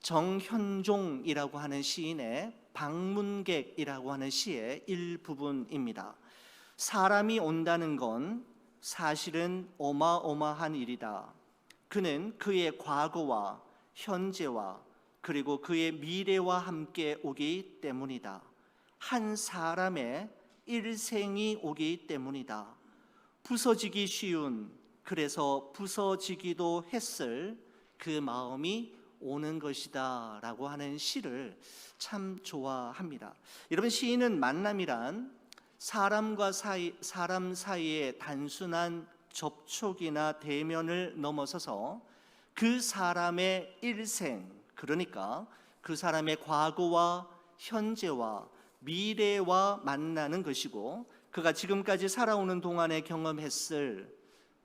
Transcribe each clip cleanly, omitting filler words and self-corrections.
정현종이라고 하는 시인의 방문객이라고 하는 시의 일부분입니다. 사람이 온다는 건 사실은 어마어마한 일이다. 그는 그의 과거와 현재와 그리고 그의 미래와 함께 오기 때문이다. 한 사람의 일생이 오기 때문이다. 부서지기 쉬운, 그래서 부서지기도 했을 그 마음이 오는 것이다 라고 하는 시를 참 좋아합니다. 여러분, 시인은 만남이란 사람 사이의 단순한 접촉이나 대면을 넘어서서 그 사람의 일생, 그러니까 그 사람의 과거와 현재와 미래와 만나는 것이고, 그가 지금까지 살아오는 동안에 경험했을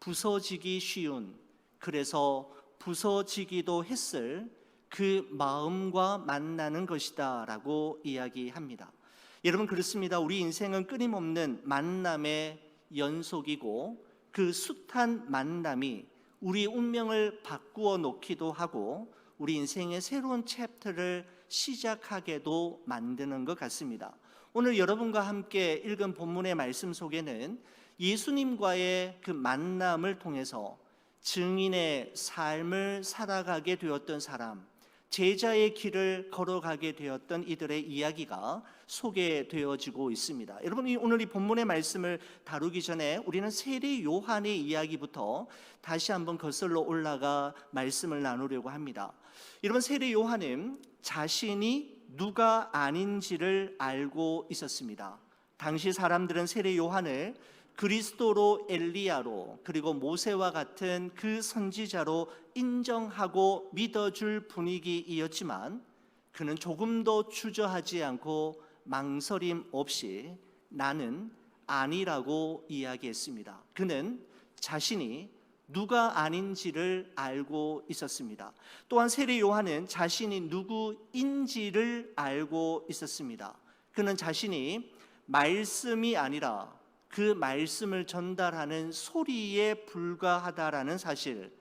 부서지기 쉬운, 그래서 부서지기도 했을 그 마음과 만나는 것이다 라고 이야기합니다. 여러분, 그렇습니다. 우리 인생은 끊임없는 만남의 연속이고, 그 숱한 만남이 우리 운명을 바꾸어 놓기도 하고 우리 인생의 새로운 챕터를 시작하게도 만드는 것 같습니다. 오늘 여러분과 함께 읽은 본문의 말씀 속에는 예수님과의 그 만남을 통해서 증인의 삶을 살아가게 되었던 사람, 제자의 길을 걸어가게 되었던 이들의 이야기가 소개되어지고 있습니다. 여러분, 오늘 이 본문의 말씀을 다루기 전에 우리는 세례 요한의 이야기부터 다시 한번 거슬러 올라가 말씀을 나누려고 합니다. 여러분, 세례 요한은 자신이 누가 아닌지를 알고 있었습니다. 당시 사람들은 세례 요한을 그리스도로, 엘리야로, 그리고 모세와 같은 그 선지자로 인정하고 믿어줄 분위기이었지만, 그는 조금도 주저하지 않고 망설임 없이 나는 아니라고 이야기했습니다. 그는 자신이 누가 아닌지를 알고 있었습니다. 또한 세례 요한은 자신이 누구인지를 알고 있었습니다. 그는 자신이 말씀이 아니라 그 말씀을 전달하는 소리에 불과하다라는 사실,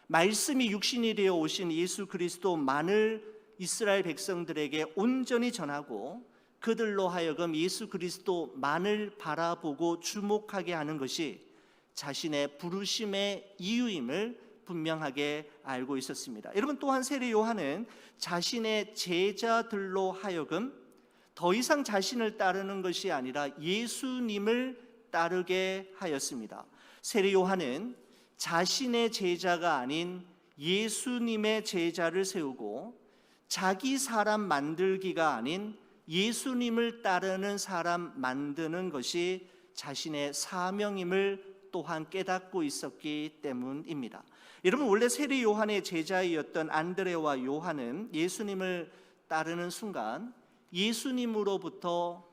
말씀이 육신이 되어 오신 예수 그리스도만을 이스라엘 백성들에게 온전히 전하고 그들로 하여금 예수 그리스도만을 바라보고 주목하게 하는 것이 자신의 부르심의 이유임을 분명하게 알고 있었습니다. 여러분, 또한 세례 요한은 자신의 제자들로 하여금 더 이상 자신을 따르는 것이 아니라 예수님을 따르게 하였습니다. 세례 요한은 자신의 제자가 아닌 예수님의 제자를 세우고 자기 사람 만들기가 아닌 예수님을 따르는 사람 만드는 것이 자신의 사명임을 또한 깨닫고 있었기 때문입니다. 여러분, 원래 세례 요한의 제자이었던 안드레와 요한은 예수님을 따르는 순간 예수님으로부터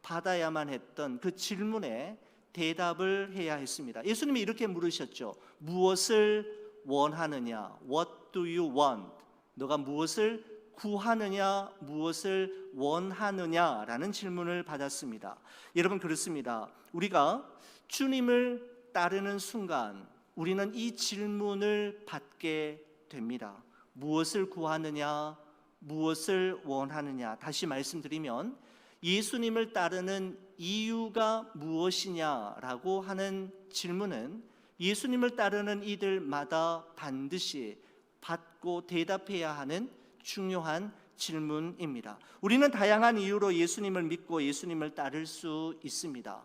받아야만 했던 그 질문에 대답을 해야 했습니다. 예수님이 이렇게 물으셨죠. 무엇을 원하느냐? What do you want? 너가 무엇을 구하느냐? 무엇을 원하느냐? 라는 질문을 받았습니다. 여러분, 그렇습니다. 우리가 주님을 따르는 순간 우리는 이 질문을 받게 됩니다. 무엇을 구하느냐? 무엇을 원하느냐? 다시 말씀드리면 예수님을 따르는 이유가 무엇이냐라고 하는 질문은 예수님을 따르는 이들마다 반드시 받고 대답해야 하는 중요한 질문입니다. 우리는 다양한 이유로 예수님을 믿고 예수님을 따를 수 있습니다.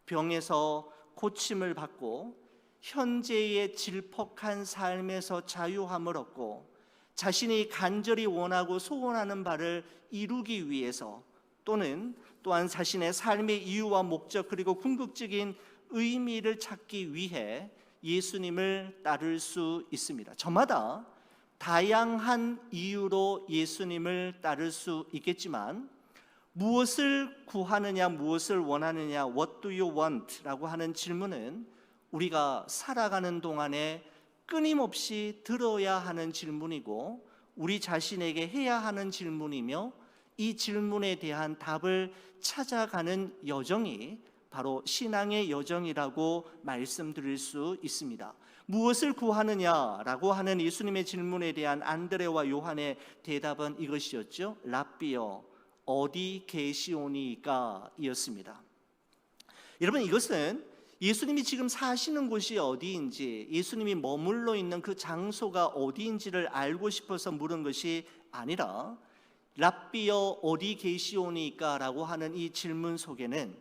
병에서 고침을 받고 현재의 질퍽한 삶에서 자유함을 얻고 자신이 간절히 원하고 소원하는 바를 이루기 위해서, 또한 자신의 삶의 이유와 목적 그리고 궁극적인 의미를 찾기 위해 예수님을 따를 수 있습니다. 저마다 다양한 이유로 예수님을 따를 수 있겠지만 무엇을 구하느냐, 무엇을 원하느냐, What do you want? 라고 하는 질문은 우리가 살아가는 동안에 끊임없이 들어야 하는 질문이고 우리 자신에게 해야 하는 질문이며 이 질문에 대한 답을 찾아가는 여정이 바로 신앙의 여정이라고 말씀드릴 수 있습니다. 무엇을 구하느냐라고 하는 예수님의 질문에 대한 안드레와 요한의 대답은 이것이었죠. 랍비여 어디 계시오니까 이었습니다. 여러분, 이것은 예수님이 지금 사시는 곳이 어디인지, 예수님이 머물러 있는 그 장소가 어디인지를 알고 싶어서 물은 것이 아니라 랍비여 어디 계시오니까 라고 하는 이 질문 속에는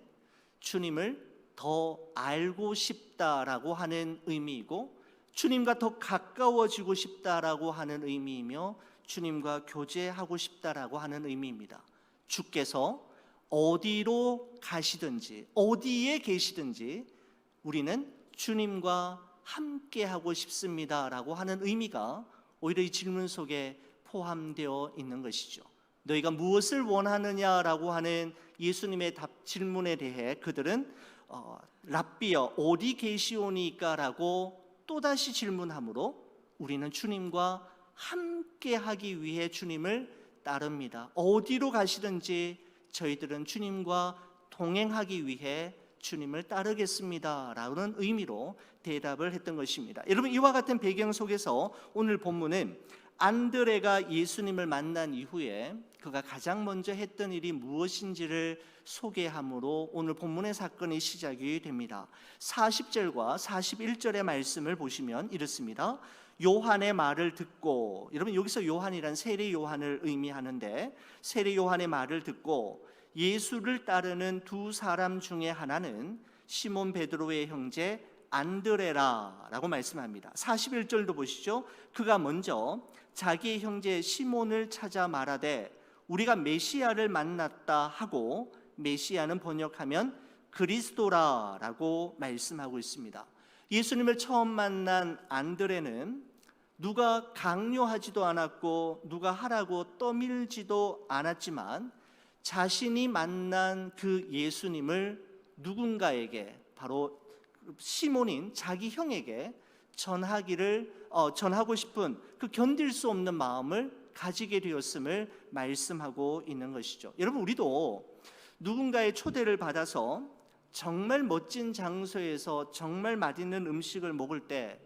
주님을 더 알고 싶다라고 하는 의미이고, 주님과 더 가까워지고 싶다라고 하는 의미이며, 주님과 교제하고 싶다라고 하는 의미입니다. 주께서 어디로 가시든지 어디에 계시든지 우리는 주님과 함께하고 싶습니다라고 하는 의미가 오히려 이 질문 속에 포함되어 있는 것이죠. 너희가 무엇을 원하느냐라고 하는 예수님의 질문에 대해 그들은 랍비여 어디 계시오니까라고 또다시 질문하므로 우리는 주님과 함께하기 위해 주님을 따릅니다. 어디로 가시든지 저희들은 주님과 동행하기 위해 주님을 따르겠습니다 라는 의미로 대답을 했던 것입니다. 여러분, 이와 같은 배경 속에서 오늘 본문은 안드레가 예수님을 만난 이후에 그가 가장 먼저 했던 일이 무엇인지를 소개함으로 오늘 본문의 사건이 시작이 됩니다. 40절과 41절의 말씀을 보시면 이렇습니다. 요한의 말을 듣고, 여러분 여기서 요한이란 세례 요한을 의미하는데, 세례 요한의 말을 듣고 예수를 따르는 두 사람 중에 하나는 시몬 베드로의 형제 안드레라라고 말씀합니다. 41절도 보시죠. 그가 먼저 자기의 형제 시몬을 찾아 말하되 우리가 메시아를 만났다 하고, 메시아는 번역하면 그리스도라라고 말씀하고 있습니다. 예수님을 처음 만난 안드레는 누가 강요하지도 않았고 누가 하라고 떠밀지도 않았지만 자신이 만난 그 예수님을 누군가에게, 바로 시몬인 자기 형에게 전하고 싶은 그 견딜 수 없는 마음을 가지게 되었음을 말씀하고 있는 것이죠. 여러분, 우리도 누군가의 초대를 받아서 정말 멋진 장소에서 정말 맛있는 음식을 먹을 때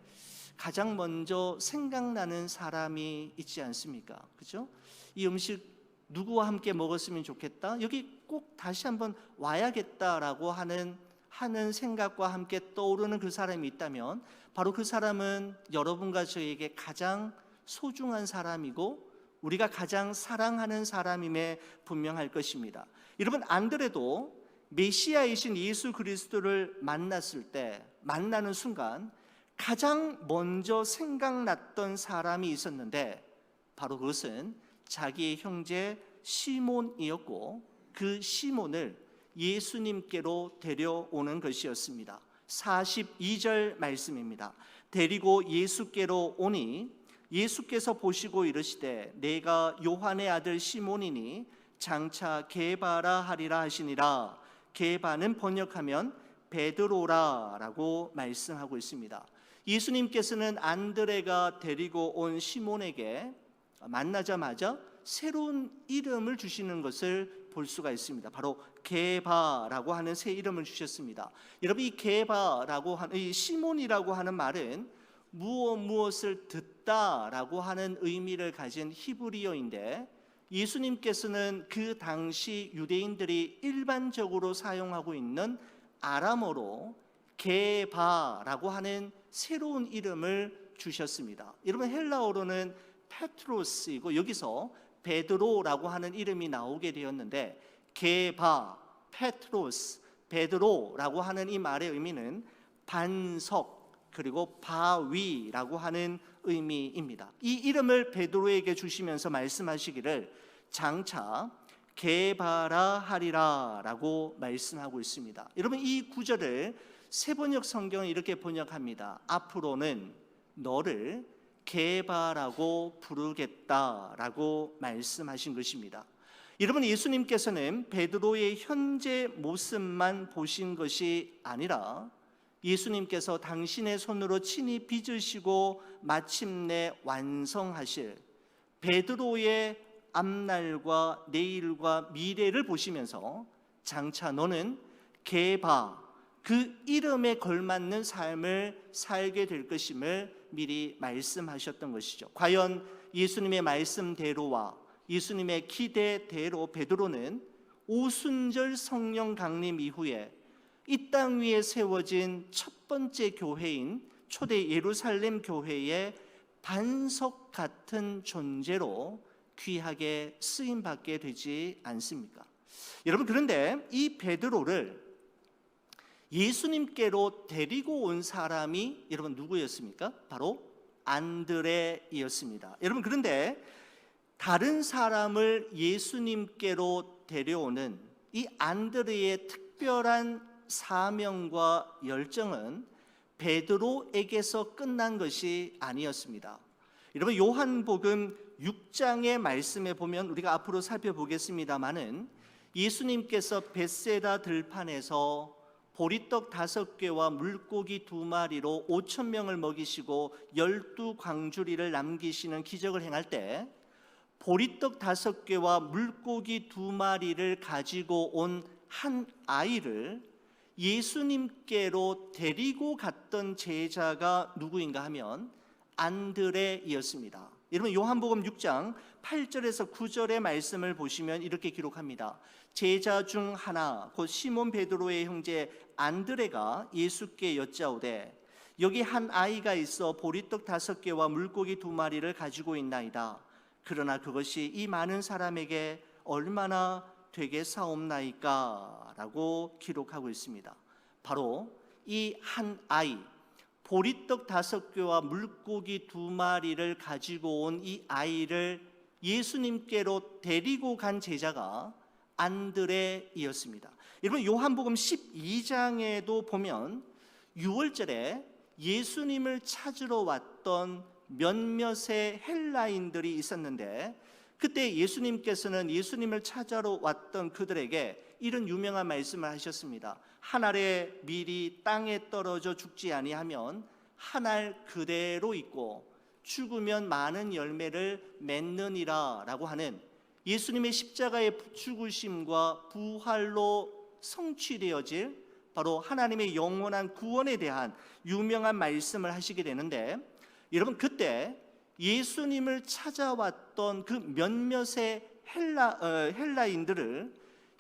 가장 먼저 생각나는 사람이 있지 않습니까? 그죠? 이 음식 누구와 함께 먹었으면 좋겠다, 여기 꼭 다시 한번 와야겠다라고 하는 생각과 함께 떠오르는 그 사람이 있다면 바로 그 사람은 여러분과 저에게 가장 소중한 사람이고 우리가 가장 사랑하는 사람임에 분명할 것입니다. 여러분, 안드레도 메시아이신 예수 그리스도를 만났을 때, 만나는 순간 가장 먼저 생각났던 사람이 있었는데 바로 그것은 자기의 형제 시몬이었고, 그 시몬을 예수님께로 데려오는 것이었습니다. 42절 말씀입니다. 데리고 예수께로 오니 예수께서 보시고 이르시되 내가 요한의 아들 시몬이니 장차 게바라 하리라 하시니라. 게바는 번역하면 베드로라라고 말씀하고 있습니다. 예수님께서는 안드레가 데리고 온 시몬에게 만나자마자 새로운 이름을 주시는 것을 볼 수가 있습니다. 바로 게바라고 하는 새 이름을 주셨습니다. 여러분, 이 게바라고 하는, 이 시몬이라고 하는 말은 무엇을 듣다라고 하는 의미를 가진 히브리어인데, 예수님께서는 그 당시 유대인들이 일반적으로 사용하고 있는 아람어로 게바라고 하는 새로운 이름을 주셨습니다. 여러분, 헬라어로는 페트로스이고 여기서 베드로라고 하는 이름이 나오게 되었는데, 게바, 페트로스, 베드로라고 하는 이 말의 의미는 반석 그리고 바위라고 하는 의미입니다. 이 이름을 베드로에게 주시면서 말씀하시기를 장차 게바라 하리라라고 말씀하고 있습니다. 여러분, 이 구절을 세번역 성경은 이렇게 번역합니다. 앞으로는 너를 게바라고 부르겠다라고 말씀하신 것입니다. 여러분, 예수님께서는 베드로의 현재 모습만 보신 것이 아니라 예수님께서 당신의 손으로 친히 빚으시고 마침내 완성하실 베드로의 앞날과 내일과 미래를 보시면서 장차 너는 게바, 그 이름에 걸맞는 삶을 살게 될 것임을 미리 말씀하셨던 것이죠. 과연 예수님의 말씀대로와 예수님의 기대대로 베드로는 오순절 성령 강림 이후에 이 땅 위에 세워진 첫 번째 교회인 초대 예루살렘 교회의 반석 같은 존재로 귀하게 쓰임 받게 되지 않습니까? 여러분, 그런데 이 베드로를 예수님께로 데리고 온 사람이 여러분 누구였습니까? 바로 안드레이었습니다. 여러분, 그런데 다른 사람을 예수님께로 데려오는 이 안드레의 특별한 사명과 열정은 베드로에게서 끝난 것이 아니었습니다. 여러분, 요한복음 6장의 말씀에 보면 우리가 앞으로 살펴보겠습니다마는 예수님께서 벳세다 들판에서 보리떡 5개와 물고기 2마리로 5,000명을 먹이시고 12광주리를 남기시는 기적을 행할 때 보리떡 5개와 물고기 2마리를 가지고 온 한 아이를 예수님께로 데리고 갔던 제자가 누구인가 하면 안드레이었습니다. 여러분, 요한복음 6장 8절에서 9절의 말씀을 보시면 이렇게 기록합니다. 제자 중 하나 곧 시몬 베드로의 형제 안드레가 예수께 여짜오되 여기 한 아이가 있어 보리떡 5개와 물고기 2마리를 가지고 있나이다. 그러나 그것이 이 많은 사람에게 얼마나 되겠사옵나이까? 라고 기록하고 있습니다. 바로 이 한 아이, 보리떡 5개와 물고기 2마리를 가지고 온 이 아이를 예수님께로 데리고 간 제자가 안드레이었습니다. 여러분, 요한복음 12장에도 보면 6월절에 예수님을 찾으러 왔던 몇몇의 헬라인들이 있었는데 그때 예수님께서는 예수님을 찾아러 왔던 그들에게 이런 유명한 말씀을 하셨습니다. 한 알의 밀이 땅에 떨어져 죽지 아니하면 한 알 그대로 있고 죽으면 많은 열매를 맺느니라 라고 하는 예수님의 십자가의 죽으심과 부활로 성취되어질 바로 하나님의 영원한 구원에 대한 유명한 말씀을 하시게 되는데, 여러분, 그때 예수님을 찾아왔던 그 몇몇의 헬라인들을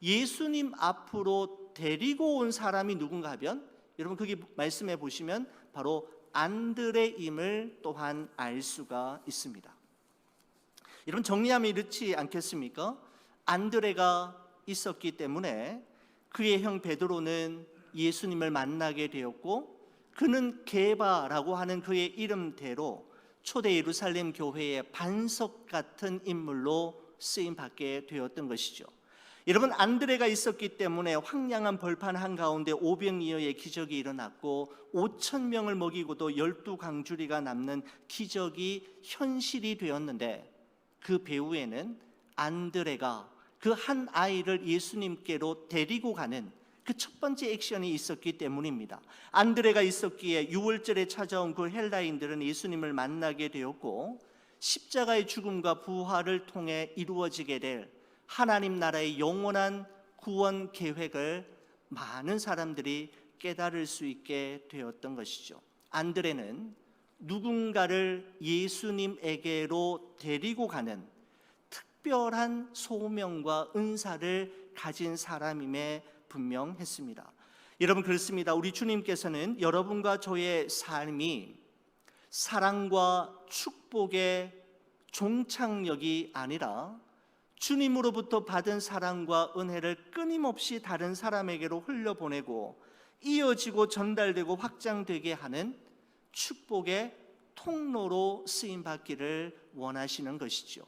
예수님 앞으로 데리고 온 사람이 누군가 하면 여러분, 거기 말씀해 보시면 바로 안드레임을 또한 알 수가 있습니다. 여러분, 정리하면 이렇지 않겠습니까? 안드레가 있었기 때문에 그의 형 베드로는 예수님을 만나게 되었고, 그는 게바라고 하는 그의 이름대로 초대 예루살렘 교회의 반석 같은 인물로 쓰임 받게 되었던 것이죠. 여러분, 안드레가 있었기 때문에 황량한 벌판 한가운데 오병이어의 기적이 일어났고 5,000명을 먹이고도 12광주리가 남는 기적이 현실이 되었는데, 그 배후에는 안드레가 그 한 아이를 예수님께로 데리고 가는 그 첫 번째 액션이 있었기 때문입니다. 안드레가 있었기에 6월절에 찾아온 그 헬라인들은 예수님을 만나게 되었고, 십자가의 죽음과 부활을 통해 이루어지게 될 하나님 나라의 영원한 구원 계획을 많은 사람들이 깨달을 수 있게 되었던 것이죠. 안드레는 누군가를 예수님에게로 데리고 가는 특별한 소명과 은사를 가진 사람임에 분명했습니다. 여러분, 그렇습니다. 우리 주님께서는 여러분과 저의 삶이 사랑과 축복의 종착역이 아니라 주님으로부터 받은 사랑과 은혜를 끊임없이 다른 사람에게로 흘려보내고 이어지고 전달되고 확장되게 하는 축복의 통로로 쓰임받기를 원하시는 것이죠.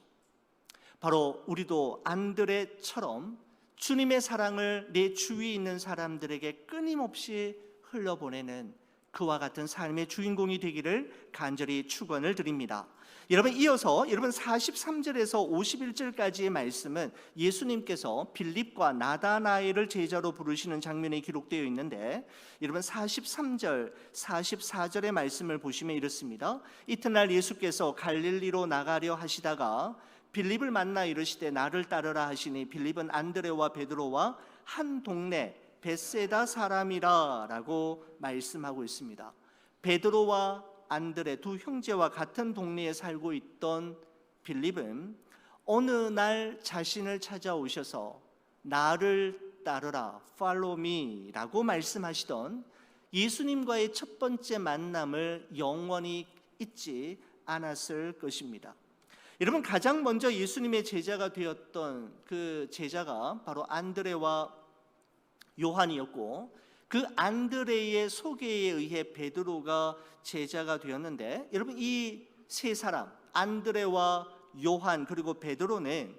바로 우리도 안드레처럼 주님의 사랑을 내 주위에 있는 사람들에게 끊임없이 흘려보내는 그와 같은 삶의 주인공이 되기를 간절히 축원을 드립니다. 여러분, 이어서 여러분 43절에서 51절까지의 말씀은 예수님께서 빌립과 나다나엘을 제자로 부르시는 장면이 기록되어 있는데, 여러분 43절, 44절의 말씀을 보시면 이렇습니다. 이튿날 예수께서 갈릴리로 나가려 하시다가 빌립을 만나 이르시되 나를 따르라 하시니 빌립은 안드레와 베드로와 한 동네 벳세다 사람이라 라고 말씀하고 있습니다. 베드로와 안드레 두 형제와 같은 동네에 살고 있던 빌립은 어느 날 자신을 찾아오셔서 나를 따르라, follow me 라고 말씀하시던 예수님과의 첫 번째 만남을 영원히 잊지 않았을 것입니다. 여러분, 가장 먼저 예수님의 제자가 되었던 그 제자가 바로 안드레와 요한이었고, 그 안드레의 소개에 의해 베드로가 제자가 되었는데, 여러분, 이 세 사람 안드레와 요한 그리고 베드로는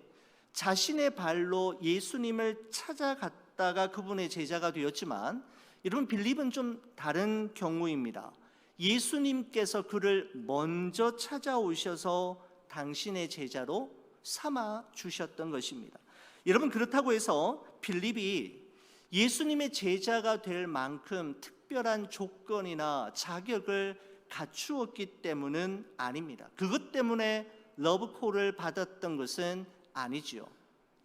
자신의 발로 예수님을 찾아갔다가 그분의 제자가 되었지만, 여러분, 빌립은 좀 다른 경우입니다. 예수님께서 그를 먼저 찾아오셔서 당신의 제자로 삼아 주셨던 것입니다. 여러분, 그렇다고 해서 빌립이 예수님의 제자가 될 만큼 특별한 조건이나 자격을 갖추었기 때문은 아닙니다. 그것 때문에 러브콜을 받았던 것은 아니지요.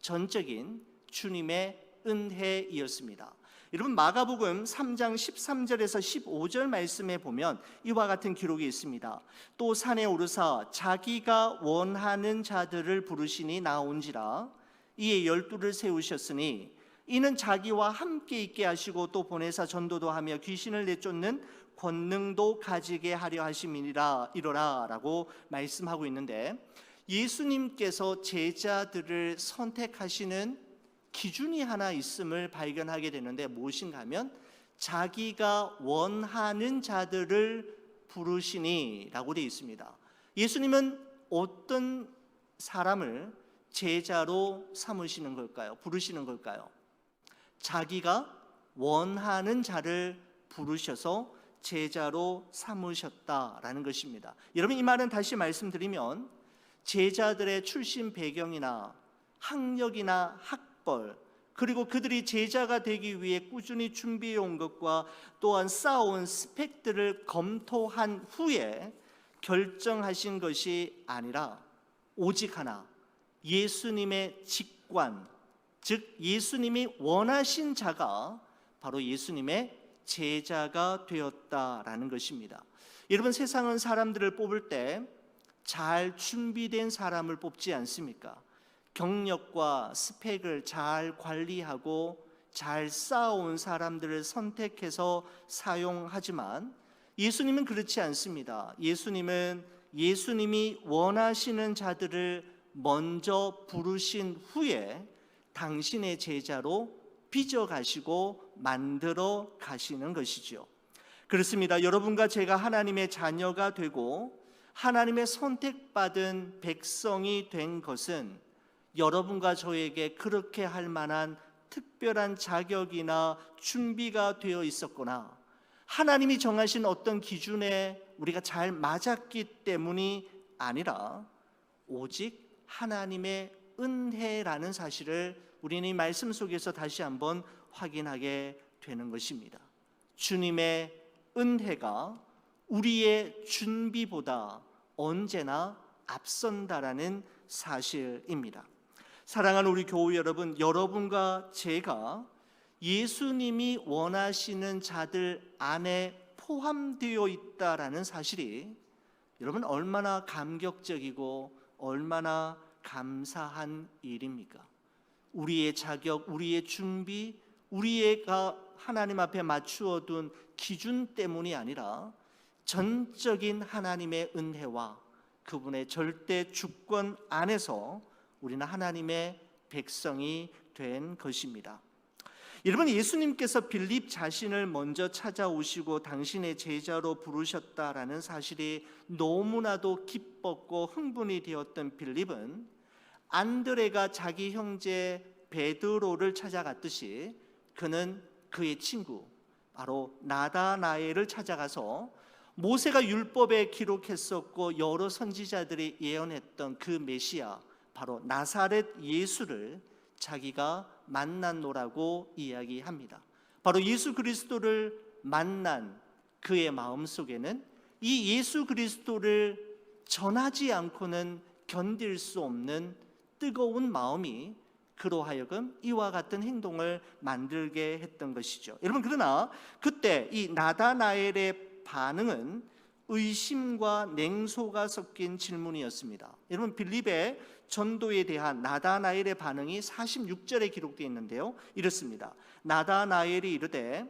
전적인 주님의 은혜이었습니다. 여러분, 마가복음 3장 13절에서 15절 말씀에 보면 이와 같은 기록이 있습니다. 또 산에 오르사 자기가 원하는 자들을 부르시니 나온지라. 이에 12를 세우셨으니 이는 자기와 함께 있게 하시고 또 보내사 전도도 하며 귀신을 내쫓는 권능도 가지게 하려 하심이니라 이러라 라고 말씀하고 있는데, 예수님께서 제자들을 선택하시는 기준이 하나 있음을 발견하게 되는데, 무엇인가 하면 자기가 원하는 자들을 부르시니 라고 되어 있습니다. 예수님은 어떤 사람을 제자로 삼으시는 걸까요? 부르시는 걸까요? 자기가 원하는 자를 부르셔서 제자로 삼으셨다라는 것입니다. 여러분, 이 말은 다시 말씀드리면 제자들의 출신 배경이나 학력이나 학벌, 그리고 그들이 제자가 되기 위해 꾸준히 준비해 온 것과 또한 쌓아온 스펙들을 검토한 후에 결정하신 것이 아니라 오직 하나, 예수님의 직관, 즉 예수님이 원하신 자가 바로 예수님의 제자가 되었다라는 것입니다. 여러분, 세상은 사람들을 뽑을 때 잘 준비된 사람을 뽑지 않습니까? 경력과 스펙을 잘 관리하고 잘 쌓아온 사람들을 선택해서 사용하지만, 예수님은 그렇지 않습니다. 예수님은 예수님이 원하시는 자들을 먼저 부르신 후에 당신의 제자로 빚어가시고 만들어 가시는 것이죠. 그렇습니다. 여러분과 제가 하나님의 자녀가 되고 하나님의 선택받은 백성이 된 것은 여러분과 저에게 그렇게 할 만한 특별한 자격이나 준비가 되어 있었거나 하나님이 정하신 어떤 기준에 우리가 잘 맞았기 때문이 아니라 오직 하나님의 은혜라는 사실을 우리는 이 말씀 속에서 다시 한번 확인하게 되는 것입니다. 주님의 은혜가 우리의 준비보다 언제나 앞선다라는 사실입니다. 사랑하는 우리 교우 여러분, 여러분과 제가 예수님이 원하시는 자들 안에 포함되어 있다라는 사실이 여러분 얼마나 감격적이고 얼마나 감사한 일입니까? 우리의 자격, 우리의 준비, 우리가 하나님 앞에 맞추어 둔 기준 때문이 아니라 전적인 하나님의 은혜와 그분의 절대 주권 안에서 우리는 하나님의 백성이 된 것입니다. 여러분, 예수님께서 빌립 자신을 먼저 찾아오시고 당신의 제자로 부르셨다라는 사실이 너무나도 기뻤고 흥분이 되었던 빌립은 안드레가 자기 형제 베드로를 찾아갔듯이 그는 그의 친구 바로 나다나엘을 찾아가서 모세가 율법에 기록했었고 여러 선지자들이 예언했던 그 메시아 바로 나사렛 예수를 자기가 만났노라고 이야기합니다. 바로 예수 그리스도를 만난 그의 마음속에는 이 예수 그리스도를 전하지 않고는 견딜 수 없는 뜨거운 마음이 그로 하여금 이와 같은 행동을 만들게 했던 것이죠. 여러분, 그러나 그때 이 나다나엘의 반응은 의심과 냉소가 섞인 질문이었습니다. 여러분, 빌립의 전도에 대한 나다나엘의 반응이 46절에 기록되어 있는데요, 이렇습니다. 나다나엘이 이르되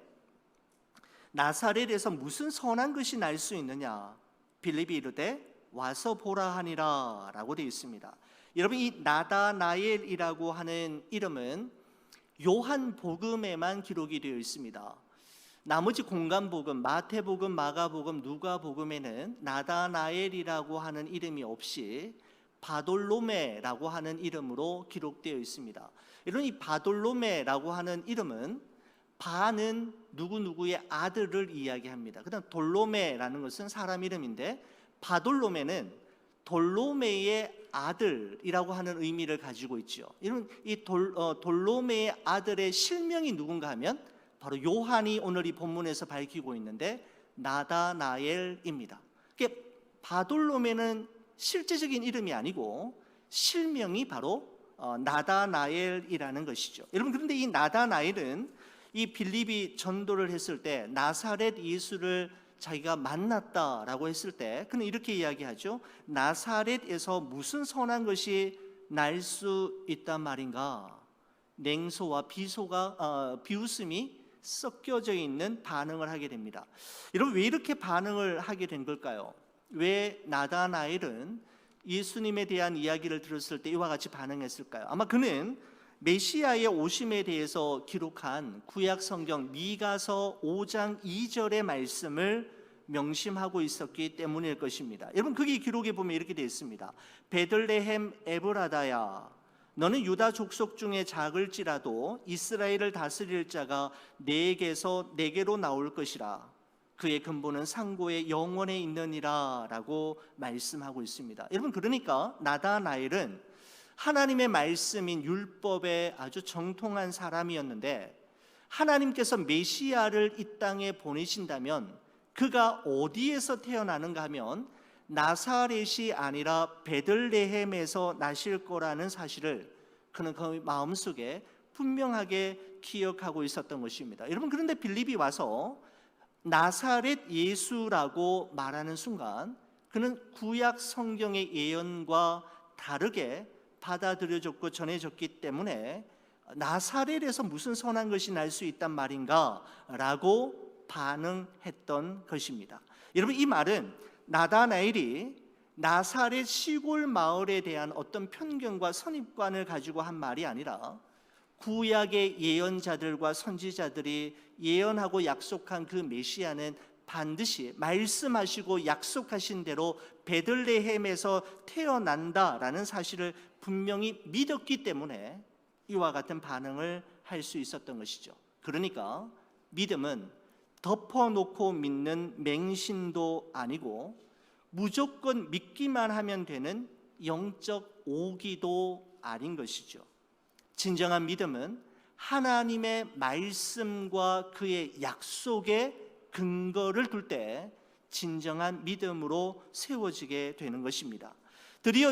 나사렛에서 무슨 선한 것이 날 수 있느냐? 빌립이 이르되 와서 보라 하니라 라고 되어 있습니다. 여러분, 이 나다나엘이라고 하는 이름은 요한복음에만 기록이 되어 있습니다. 나머지 공간복음, 마태복음, 마가복음, 누가복음에는 나다나엘이라고 하는 이름이 없이 바돌로메라고 하는 이름으로 기록되어 있습니다. 이런 이 바돌로메라고 하는 이름은 바는 누구누구의 아들을 이야기합니다. 그다음 돌로메라는 것은 사람 이름인데 바돌로메는 돌로메의 아들이라고 하는 의미를 가지고 있죠. 이런 이 돌로메의 아들의 실명이 누군가 하면 바로 요한이 오늘 이 본문에서 밝히고 있는데 나다나엘입니다. 바돌로메는 실제적인 이름이 아니고 실명이 바로 나다나엘이라는 것이죠. 여러분, 그런데 이 나다나엘은 이 빌립이 전도를 했을 때 나사렛 예수를 자기가 만났다라고 했을 때 그는 이렇게 이야기하죠. 나사렛에서 무슨 선한 것이 날 수 있단 말인가? 냉소와 비웃음이 섞여져 있는 반응을 하게 됩니다. 여러분, 왜 이렇게 반응을 하게 된 걸까요? 왜 나다나엘은 예수님에 대한 이야기를 들었을 때 이와 같이 반응했을까요? 아마 그는 메시아의 오심에 대해서 기록한 구약 성경 미가서 5장 2절의 말씀을 명심하고 있었기 때문일 것입니다. 여러분, 거기 기록에 보면 이렇게 되어 있습니다. 베들레헴 에브라다야, 너는 유다 족속 중에 작을지라도 이스라엘을 다스릴 자가 내게로 나올 것이라. 그의 근본은 상고의 영원에 있느니라 라고 말씀하고 있습니다. 여러분, 그러니까 나다나엘은 하나님의 말씀인 율법에 아주 정통한 사람이었는데 하나님께서 메시아를 이 땅에 보내신다면 그가 어디에서 태어나는가 하면 나사렛이 아니라 베들레헴에서 나실 거라는 사실을 그는 그 마음속에 분명하게 기억하고 있었던 것입니다. 여러분, 그런데 빌립이 와서 나사렛 예수라고 말하는 순간 그는 구약 성경의 예언과 다르게 받아들여졌고 전해졌기 때문에 나사렛에서 무슨 선한 것이 날 수 있단 말인가 라고 반응했던 것입니다. 여러분, 이 말은 나다나엘이 나사렛 시골 마을에 대한 어떤 편견과 선입관을 가지고 한 말이 아니라 구약의 예언자들과 선지자들이 예언하고 약속한 그 메시아는 반드시 말씀하시고 약속하신 대로 베들레헴에서 태어난다라는 사실을 분명히 믿었기 때문에 이와 같은 반응을 할 수 있었던 것이죠. 그러니까 믿음은 덮어놓고 믿는 맹신도 아니고 무조건 믿기만 하면 되는 영적 오기도 아닌 것이죠. 진정한 믿음은 하나님의 말씀과 그의 약속에 근거를 둘 때 진정한 믿음으로 세워지게 되는 것입니다. 드디어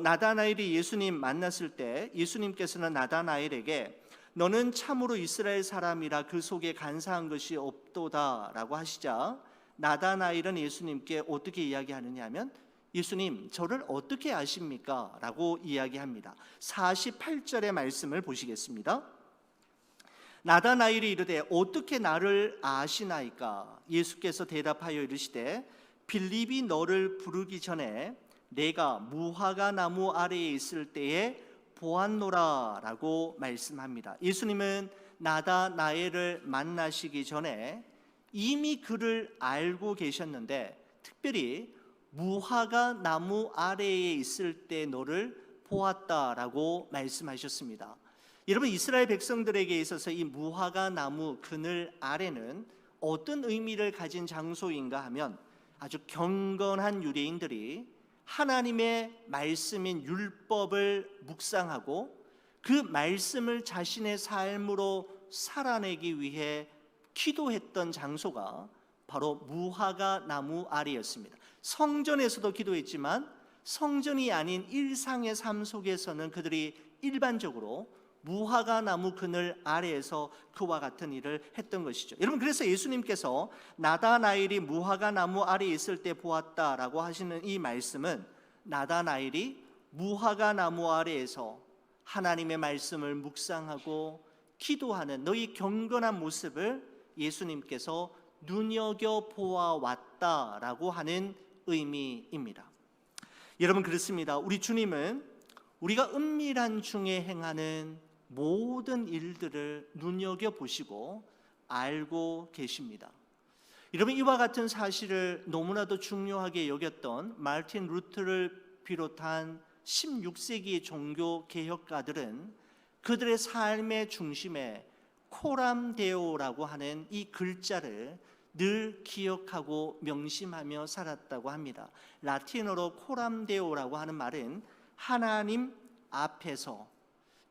나다나엘이 예수님 만났을 때 예수님께서는 나다나엘에게 너는 참으로 이스라엘 사람이라 그 속에 간사한 것이 없도다 라고 하시자 나다나엘은 예수님께 어떻게 이야기하느냐 하면 예수님, 저를 어떻게 아십니까? 라고 이야기합니다. 48절의 말씀을 보시겠습니다. 나다나엘이 이르되 어떻게 나를 아시나이까? 예수께서 대답하여 이르시되 빌립이 너를 부르기 전에 내가 무화과 나무 아래에 있을 때에 보았노라 라고 말씀합니다. 예수님은 나다나엘을 만나시기 전에 이미 그를 알고 계셨는데 특별히 무화과 나무 아래에 있을 때 너를 보았다라고 말씀하셨습니다. 여러분, 이스라엘 백성들에게 있어서 이 무화과 나무 그늘 아래는 어떤 의미를 가진 장소인가 하면 아주 경건한 유대인들이 하나님의 말씀인 율법을 묵상하고 그 말씀을 자신의 삶으로 살아내기 위해 기도했던 장소가 바로 무화과 나무 아래였습니다. 성전에서도 기도했지만 성전이 아닌 일상의 삶 속에서는 그들이 일반적으로 무화과 나무 그늘 아래에서 그와 같은 일을 했던 것이죠. 여러분, 그래서 예수님께서 나다나엘이 무화과 나무 아래에 있을 때 보았다라고 하시는 이 말씀은, 나다나엘이 무화과 나무 아래에서 하나님의 말씀을 묵상하고 기도하는 너희 경건한 모습을 예수님께서 눈여겨 보아왔다라고 하는 의미입니다. 여러분, 그렇습니다. 우리 주님은 우리가 은밀한 중에 행하는 모든 일들을 눈여겨보시고 알고 계십니다. 여러분, 이와 같은 사실을 너무나도 중요하게 여겼던 마르틴 루터를 비롯한 16세기의 종교 개혁가들은 그들의 삶의 중심에 코람 데오라고 하는 이 글자를 늘 기억하고 명심하며 살았다고 합니다. 라틴어로 코람 데오라고 하는 말은 하나님 앞에서,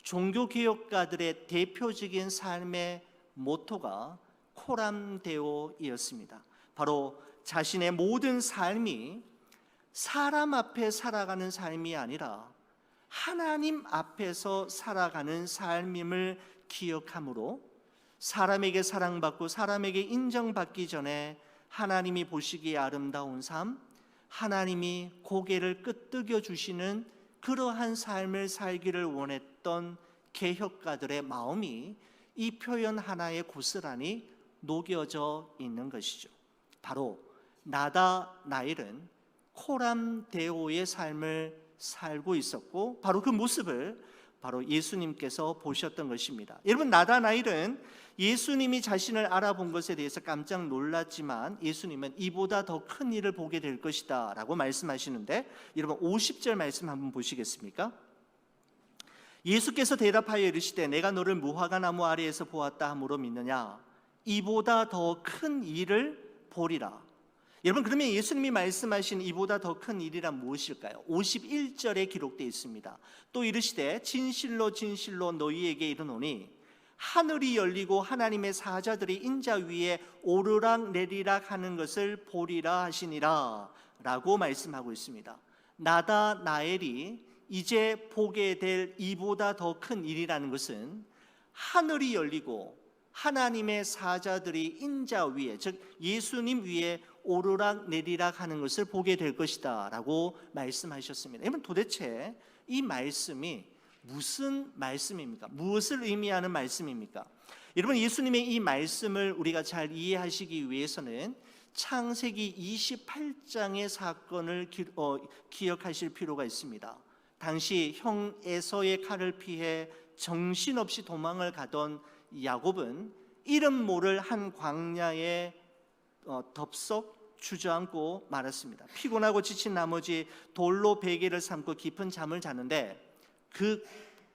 종교개혁가들의 대표적인 삶의 모토가 코람 데오이었습니다. 바로 자신의 모든 삶이 사람 앞에 살아가는 삶이 아니라 하나님 앞에서 살아가는 삶임을 기억함으로 사람에게 사랑받고 사람에게 인정받기 전에 하나님이 보시기에 아름다운 삶, 하나님이 고개를 끄덕여 주시는 그러한 삶을 살기를 원했던 개혁가들의 마음이 이 표현 하나에 고스란히 녹여져 있는 것이죠. 바로 나다나엘은 코람 데오의 삶을 살고 있었고, 바로 그 모습을 바로 예수님께서 보셨던 것입니다. 여러분, 나다나엘은 예수님이 자신을 알아본 것에 대해서 깜짝 놀랐지만 예수님은 이보다 더 큰 일을 보게 될 것이다 라고 말씀하시는데, 여러분 50절 말씀 한번 보시겠습니까? 예수께서 대답하여 이르시되 내가 너를 무화과 나무 아래에서 보았다 함으로 믿느냐? 이보다 더 큰 일을 보리라. 여러분, 그러면 예수님이 말씀하신 이보다 더 큰 일이란 무엇일까요? 51절에 기록되어 있습니다. 또 이르시되 진실로 진실로 너희에게 이르노니 하늘이 열리고 하나님의 사자들이 인자 위에 오르락 내리락 하는 것을 보리라 하시니라 라고 말씀하고 있습니다. 나다나엘이 이제 보게 될 이보다 더 큰 일이라는 것은 하늘이 열리고 하나님의 사자들이 인자 위에, 즉 예수님 위에 오르락 내리락 하는 것을 보게 될 것이다 라고 말씀하셨습니다. 여러분, 도대체 이 말씀이 무슨 말씀입니까? 무엇을 의미하는 말씀입니까? 여러분, 예수님의 이 말씀을 우리가 잘 이해하시기 위해서는 창세기 28장의 사건을 기억하실 필요가 있습니다. 당시 형 에서의 칼을 피해 정신없이 도망을 가던 야곱은 이름 모를 한 광야에 덥석 주저앉고 말았습니다. 피곤하고 지친 나머지 돌로 베개를 삼고 깊은 잠을 자는데 그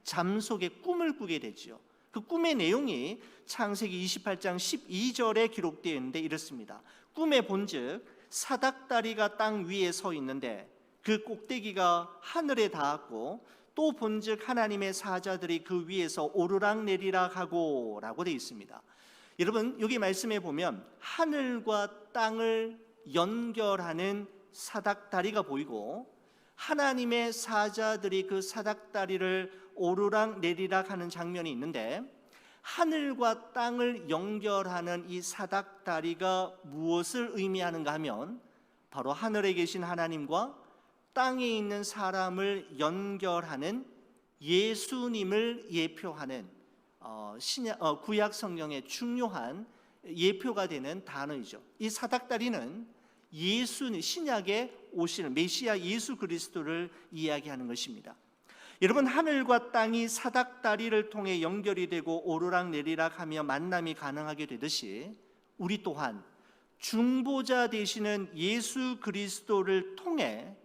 잠 속에 꿈을 꾸게 되죠. 그 꿈의 내용이 창세기 28장 12절에 기록되어 있는데 이렇습니다. 꿈에 본즉 사닥다리가 땅 위에 서 있는데 그 꼭대기가 하늘에 닿았고, 또 본즉 하나님의 사자들이 그 위에서 오르락 내리락 하고 라고 되어 있습니다. 여러분, 여기 말씀에 보면 하늘과 땅을 연결하는 사닥다리가 보이고 하나님의 사자들이 그 사닥다리를 오르락 내리락 하는 장면이 있는데, 하늘과 땅을 연결하는 이 사닥다리가 무엇을 의미하는가 하면 바로 하늘에 계신 하나님과 땅에 있는 사람을 연결하는 예수님을 예표하는 구약 성경의 중요한 예표가 되는 단어이죠. 이 사닥다리는 예수님, 신약에 오시는 메시아 예수 그리스도를 이야기하는 것입니다. 여러분, 하늘과 땅이 사닥다리를 통해 연결이 되고 오르락 내리락 하며 만남이 가능하게 되듯이 우리 또한 중보자 되시는 예수 그리스도를 통해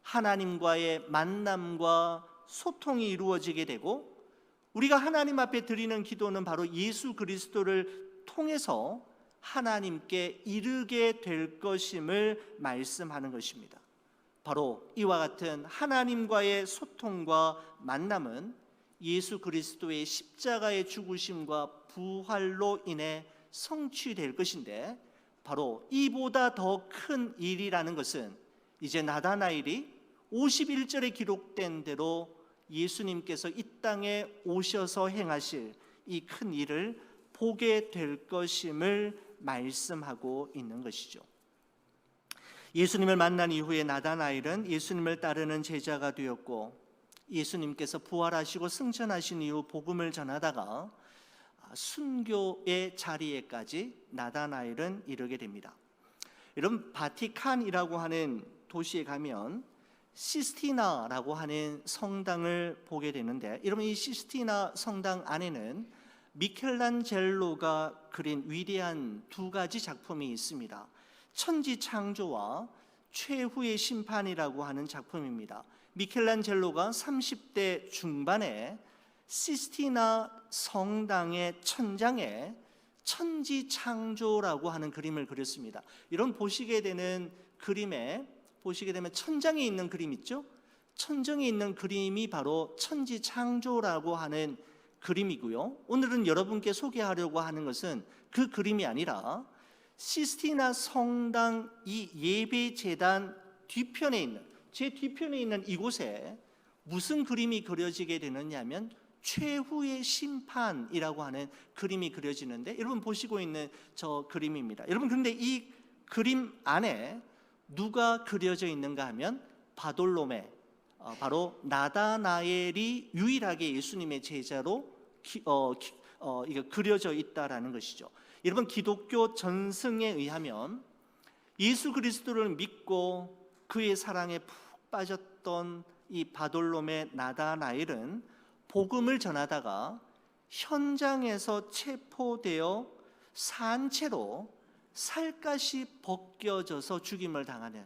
하나님과의 만남과 소통이 이루어지게 되고, 우리가 하나님 앞에 드리는 기도는 바로 예수 그리스도를 통해서 하나님께 이르게 될 것임을 말씀하는 것입니다. 바로 이와 같은 하나님과의 소통과 만남은 예수 그리스도의 십자가의 죽으심과 부활로 인해 성취될 것인데, 바로 이보다 더 큰 일이라는 것은 이제 나다나엘이 51절에 기록된 대로 예수님께서 이 땅에 오셔서 행하실 이 큰 일을 보게 될 것임을 말씀하고 있는 것이죠. 예수님을 만난 이후에 나다나엘은 예수님을 따르는 제자가 되었고, 예수님께서 부활하시고 승천하신 이후 복음을 전하다가 순교의 자리에까지 나다나엘은 이르게 됩니다. 여러분, 바티칸이라고 하는 도시에 가면 시스티나라고 하는 성당을 보게 되는데, 여러분, 이 시스티나 성당 안에는 미켈란젤로가 그린 위대한 두 가지 작품이 있습니다. 천지창조와 최후의 심판이라고 하는 작품입니다. 미켈란젤로가 30대 중반에 시스티나 성당의 천장에 천지창조라고 하는 그림을 그렸습니다. 이런 보시게 되는 그림에 보시게 되면 천장에 있는 그림 있죠? 천정에 있는 그림이 바로 천지창조라고 하는 그림이고요. 오늘은 여러분께 소개하려고 하는 것은 그 그림이 아니라 시스티나 성당 이 예배재단 뒤편에 있는, 제 뒤편에 있는 이곳에 무슨 그림이 그려지게 되느냐면 최후의 심판이라고 하는 그림이 그려지는데, 여러분 보시고 있는 저 그림입니다. 여러분, 그런데 이 그림 안에 누가 그려져 있는가 하면 바돌로메, 바로 나다나엘이 유일하게 예수님의 제자로 이게 그려져 있다라는 것이죠. 여러분, 기독교 전승에 의하면 예수 그리스도를 믿고 그의 사랑에 푹 빠졌던 이 바돌로메 나다나엘은 복음을 전하다가 현장에서 체포되어 산채로 살갗이 벗겨져서 죽임을 당하는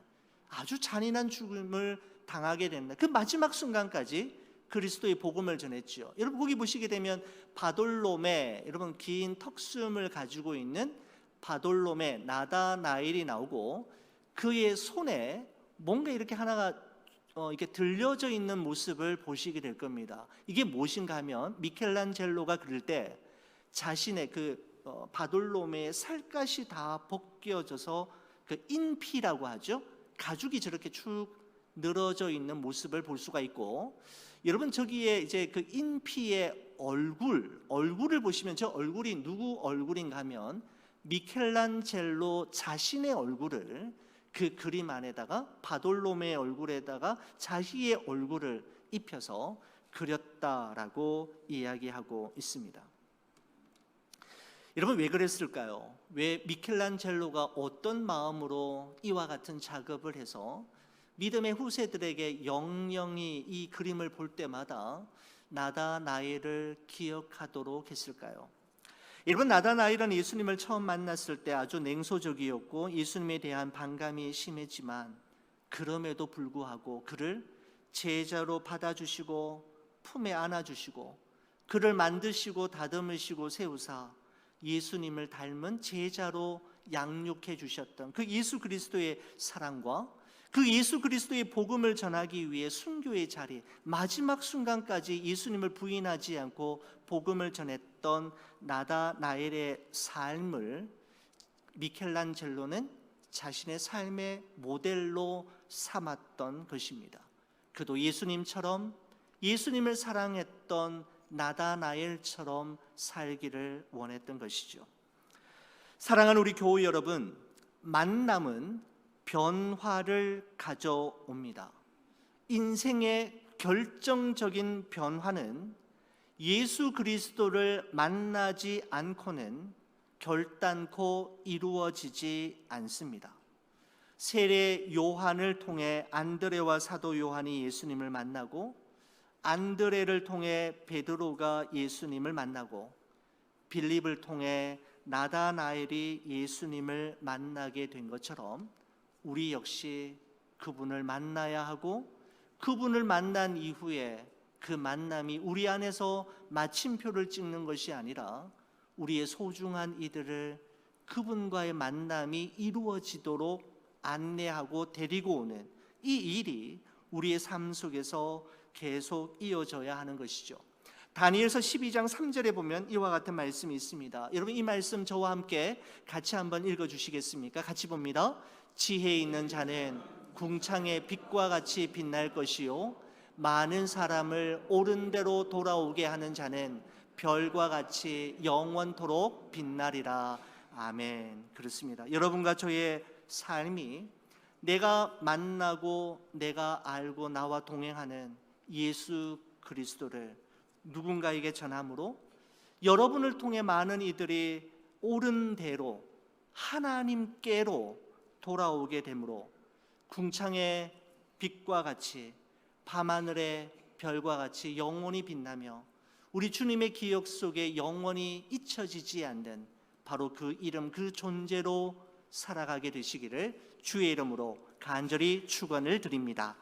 아주 잔인한 죽음을 당하게 됩니다. 그 마지막 순간까지 그리스도의 복음을 전했죠. 여러분, 거기 보시게 되면 바돌로메, 여러분 긴 턱숨을 가지고 있는 바돌로메 나다나엘이 나오고, 그의 손에 뭔가 이렇게 하나가 이렇게 들려져 있는 모습을 보시게 될 겁니다. 이게 무엇인가 하면 미켈란젤로가 그릴 때 자신의 바돌로메의 살갗이 다 벗겨져서 그 인피라고 하죠. 가죽이 저렇게 쭉 늘어져 있는 모습을 볼 수가 있고, 여러분 저기에 이제 그 인피의 얼굴을 보시면 저 얼굴이 누구 얼굴인가 하면 미켈란젤로 자신의 얼굴을 그 그림 안에다가 바돌로메의 얼굴에다가 자기의 얼굴을 입혀서 그렸다라고 이야기하고 있습니다. 여러분, 왜 그랬을까요? 왜 미켈란젤로가 어떤 마음으로 이와 같은 작업을 해서 믿음의 후세들에게 영영이 이 그림을 볼 때마다 나다나엘을 기억하도록 했을까요? 여러분, 나다나엘은 예수님을 처음 만났을 때 아주 냉소적이었고 예수님에 대한 반감이 심했지만, 그럼에도 불구하고 그를 제자로 받아주시고 품에 안아주시고 그를 만드시고 다듬으시고 세우사 예수님을 닮은 제자로 양육해 주셨던 그 예수 그리스도의 사랑과 그 예수 그리스도의 복음을 전하기 위해 순교의 자리, 마지막 순간까지 예수님을 부인하지 않고 복음을 전했던 나다나엘의 삶을 미켈란젤로는 자신의 삶의 모델로 삼았던 것입니다. 그도 예수님처럼, 예수님을 사랑했던 나다나엘처럼 살기를 원했던 것이죠. 사랑하는 우리 교우 여러분, 만남은 변화를 가져옵니다. 인생의 결정적인 변화는 예수 그리스도를 만나지 않고는 결단코 이루어지지 않습니다. 세례 요한을 통해 안드레와 사도 요한이 예수님을 만나고, 안드레를 통해 베드로가 예수님을 만나고, 빌립을 통해 나다나엘이 예수님을 만나게 된 것처럼 우리 역시 그분을 만나야 하고, 그분을 만난 이후에 그 만남이 우리 안에서 마침표를 찍는 것이 아니라 우리의 소중한 이들을 그분과의 만남이 이루어지도록 안내하고 데리고 오는 이 일이 우리의 삶 속에서 계속 이어져야 하는 것이죠. 다니엘서 12장 3절에 보면 이와 같은 말씀이 있습니다. 여러분, 이 말씀 저와 함께 같이 한번 읽어주시겠습니까? 같이 봅니다. 지혜 있는 자는 궁창의 빛과 같이 빛날 것이요 많은 사람을 옳은 대로 돌아오게 하는 자는 별과 같이 영원토록 빛나리라. 아멘. 그렇습니다. 여러분과 저의 삶이 내가 만나고 내가 알고 나와 동행하는 예수 그리스도를 누군가에게 전함으로 여러분을 통해 많은 이들이 옳은 대로 하나님께로 돌아오게 되므로 궁창의 빛과 같이 밤하늘의 별과 같이 영원히 빛나며 우리 주님의 기억 속에 영원히 잊혀지지 않는 바로 그 이름, 그 존재로 살아가게 되시기를 주의 이름으로 간절히 축원을 드립니다.